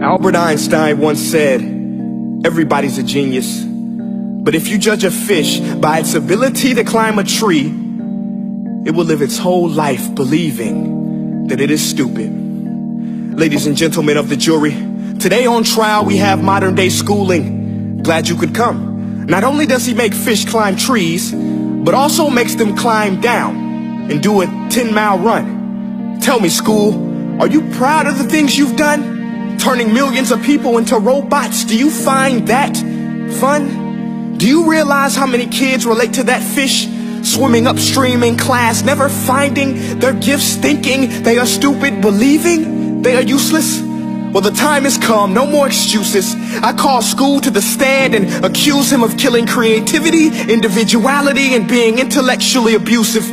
Albert Einstein once said, everybody's a genius. But if you judge a fish by its ability to climb a tree, it will live its whole life believing that it is stupid. Ladies and gentlemen of the jury, today on trial we have modern day schooling. Glad you could come. Not only does he make fish climb trees, but also makes them climb down and do a 10-mile run. Tell me, school, are you proud of the things you've done? Turning millions of people into robots, do you find that fun? Do you realize how many kids relate to that fish? Swimming upstream in class, never finding their gifts, thinking they are stupid, believing they are useless? Well, the time has come, no more excuses. I call school to the stand and accuse him of killing creativity, individuality, and being intellectually abusive.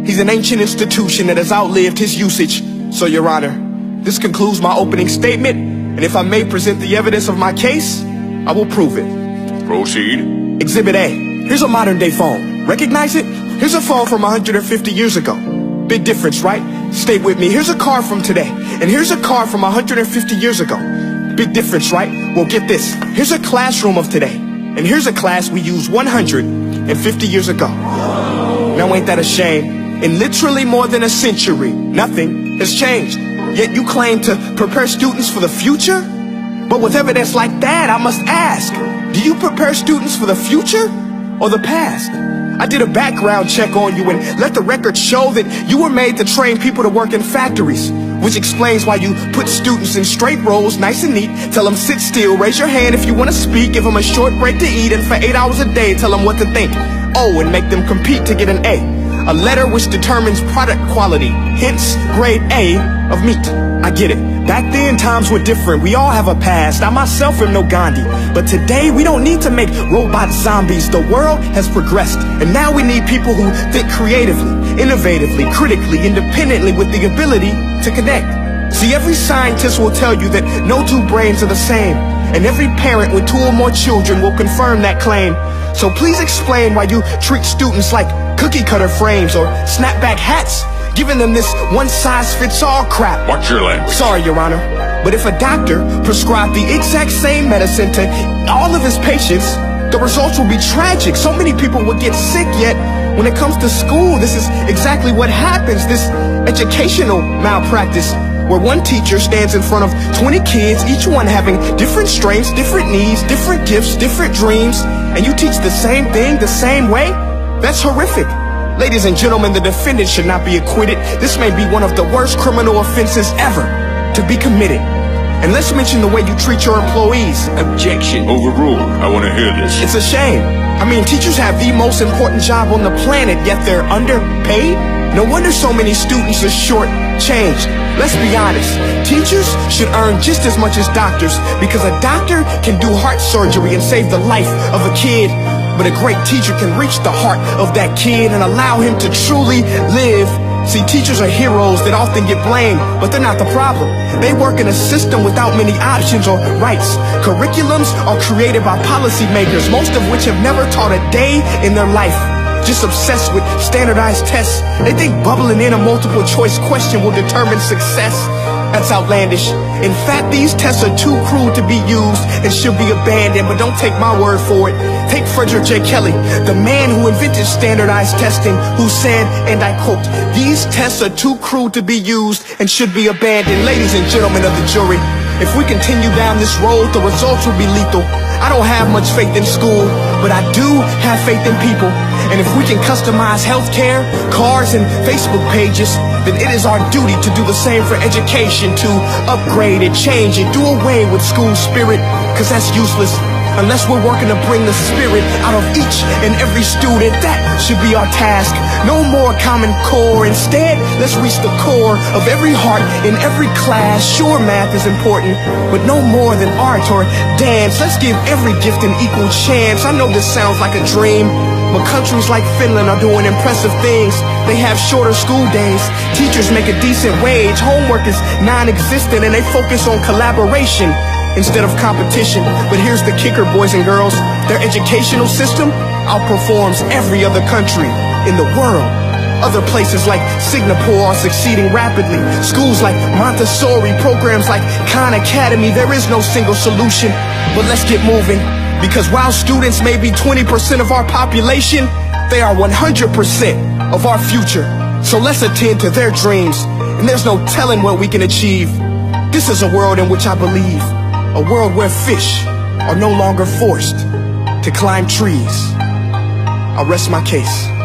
He's an ancient institution that has outlived his usage. So, Your Honor, this concludes my opening statement, and if I may present the evidence of my case, I will prove it. Proceed. Exhibit A. Here's a modern day phone. Recognize it? Here's a phone from 150 years ago. Big difference, right? Stay with me. Here's a car from today, and here's a car from 150 years ago. Big difference, right? Well, get this. Here's a classroom of today, and here's a class we used 150 years ago. Now ain't that a shame? In literally more than a century, nothing has changed. Yet you claim to prepare students for the future? But with evidence like that, I must ask, do you prepare students for the future or the past? I did a background check on you and let the record show that you were made to train people to work in factories, which explains why you put students in straight rows, nice and neat, tell them sit still, raise your hand if you want to speak, give them a short break to eat, and for 8 hours a day tell them what to think. Oh, and make them compete to get an A letter which determines product quality, hence grade A of meat. I get it. Back then, times were different. We all have a past. I myself am no Gandhi. But today, we don't need to make robot zombies. The world has progressed. And now we need people who think creatively, innovatively, critically, independently, with the ability to connect. See, every scientist will tell you that no two brains are the same. And every parent with 2 or more children will confirm that claim. So please explain why you treat students like cookie cutter frames or snapback hats, giving them this one-size-fits-all crap. Watch your language. Sorry, Your Honor, but if a doctor prescribed the exact same medicine to all of his patients, the results will be tragic. So many people will get sick, yet when it comes to school, this is exactly what happens, this educational malpractice, where one teacher stands in front of 20 kids, each one having different strengths, different needs, different gifts, different dreams, and you teach the same thing the same way? That's horrific. Ladies and gentlemen, the defendant should not be acquitted. This may be one of the worst criminal offenses ever to be committed. And let's mention the way you treat your employees. Objection. Overruled. I want to hear this. It's a shame. I mean, teachers have the most important job on the planet, yet they're underpaid? No wonder so many students are short-changed. Let's be honest, teachers should earn just as much as doctors, because a doctor can do heart surgery and save the life of a kid, but a great teacher can reach the heart of that kid and allow him to truly live. See, teachers are heroes that often get blamed, but they're not the problem. They work in a system without many options or rights. Curriculums are created by policymakers, most of which have never taught a day in their life. Just obsessed with standardized tests. They think bubbling in a multiple choice question will determine success. That's outlandish. In fact, these tests are too cruel to be used and should be abandoned, but don't take my word for it. Take Frederick J. Kelly, the man who invented standardized testing, who said, and I quote, "These tests are too cruel to be used and should be abandoned." Ladies and gentlemen of the jury, if we continue down this road, the results will be lethal. I don't have much faith in school, but I do have faith in people. And if we can customize healthcare, cars, and Facebook pages, then it is our duty to do the same for education, to upgrade it, change it, do away with school spirit, because that's useless. Unless we're working to bring the spirit out of each and every student, that should be our task. No more Common Core. Instead, let's reach the core of every heart in every class. Sure, math is important, but no more than art or dance. Let's give every gift an equal chance. I know this sounds like a dream, but countries like Finland are doing impressive things. They have shorter school days. Teachers make a decent wage. Homework is non-existent, and they focus on collaboration instead of competition. But here's the kicker, boys and girls. Their educational system outperforms every other country in the world. Other places like Singapore are succeeding rapidly. Schools like Montessori, programs like Khan Academy. There is no single solution, but let's get moving. Because while students may be 20% of our population, they are 100% of our future. So let's attend to their dreams, and there's no telling what we can achieve. This is a world in which I believe, a world where fish are no longer forced to climb trees. I'll rest my case.